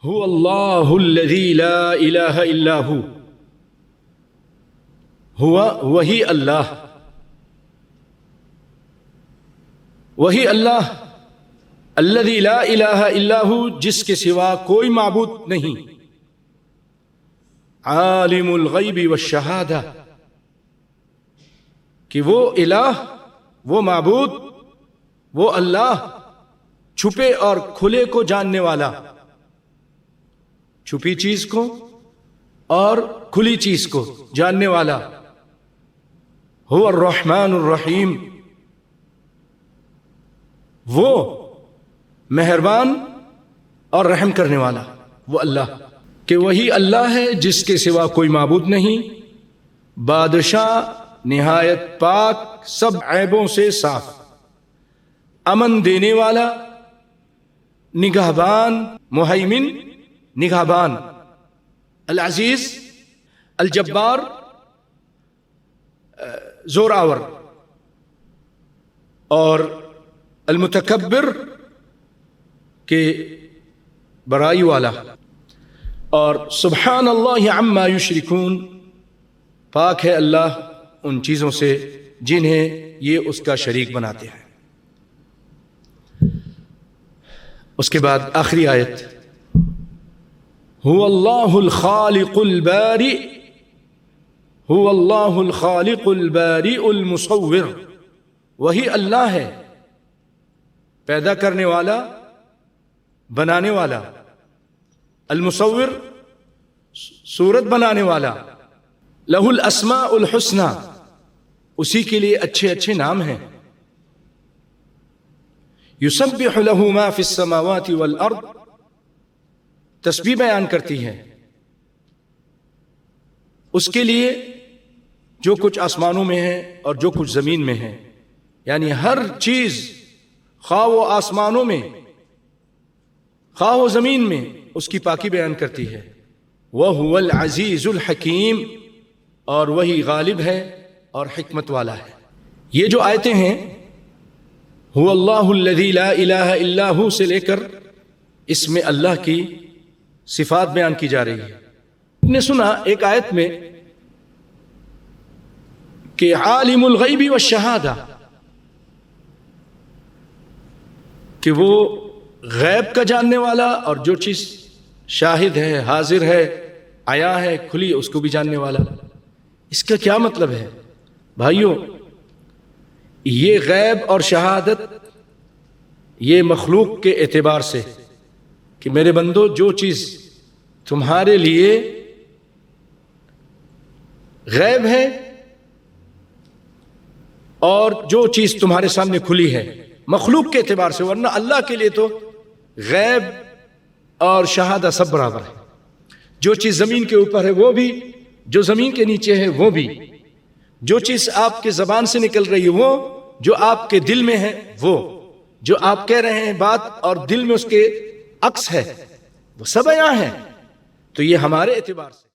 هو اللہ الذی لا الہ الا ہو، ہوا وہی اللہ، وہی اللہ الذی لا الہ الا ہو، جس کے سوا کوئی معبود نہیں، عالم الغیب والشہادہ، کہ وہ الہ، وہ معبود، وہ اللہ چھپے اور کھلے کو جاننے والا، چھپی چیز کو اور کھلی چیز کو جاننے والا، هو الرحمن الرحیم، وہ مہربان اور رحم کرنے والا، وہ اللہ، کہ وہی اللہ ہے جس کے سوا کوئی معبود نہیں، بادشاہ نہایت پاک، سب عیبوں سے صاف، امن دینے والا، نگہبان، مہیمن، نگہبان، العزیز، الجبار، زوراور، اور المتکبر، کے بڑائی والا، اور سبحان اللہ عما یشرکون، پاک ہے اللہ ان چیزوں سے جنہیں یہ اس کا شریک بناتے ہیں۔ اس کے بعد آخری آیت، هو اللہ الخالق البارئ، هو اللہ الخالق البارئ المصور، وہی اللہ ہے پیدا کرنے والا، بنانے والا، المصور صورت بنانے والا، لہ الاسماء الحسنى، اسی کے لیے اچھے اچھے نام ہیں، یسبح له ما فی السماوات والارض، تسبیح بیان کرتی ہے اس کے لیے جو کچھ آسمانوں میں ہے اور جو کچھ زمین میں ہے، یعنی ہر چیز، خواہ وہ آسمانوں میں خواہ وہ زمین میں، اس کی پاکی بیان کرتی ہے۔ وَهُوَ الْعَزِيزُ الْحَكِيمُ، اور وہی غالب ہے اور حکمت والا ہے۔ یہ جو آیتیں ہیں هو اللہ الذی لا الہ الا ہو سے لے کر اس میں اللہ کی صفات بیان کی جا رہی ہے۔ آپ نے سنا ایک آیت میں کہ عالم الغیب والشہادہ، کہ وہ غیب کا جاننے والا اور جو چیز شاہد ہے، حاضر ہے، عیا ہے، کھلی، اس کو بھی جاننے والا۔ اس کا کیا مطلب ہے بھائیوں؟ یہ غیب اور شہادت یہ مخلوق کے اعتبار سے، کہ میرے بندو جو چیز تمہارے لیے غیب ہے اور جو چیز تمہارے سامنے کھلی ہے، مخلوق کے اعتبار سے، ورنہ اللہ کے لیے تو غیب اور شہادت سب برابر ہے۔ جو چیز زمین کے اوپر ہے وہ بھی، جو زمین کے نیچے ہے وہ بھی، جو چیز آپ کے زبان سے نکل رہی ہے وہ، جو آپ کے دل میں ہے وہ، جو آپ کہہ رہے ہیں بات اور دل میں اس کے عکس ہے، وہ سب یہاں ہے۔ تو یہ ہمارے اعتبار سے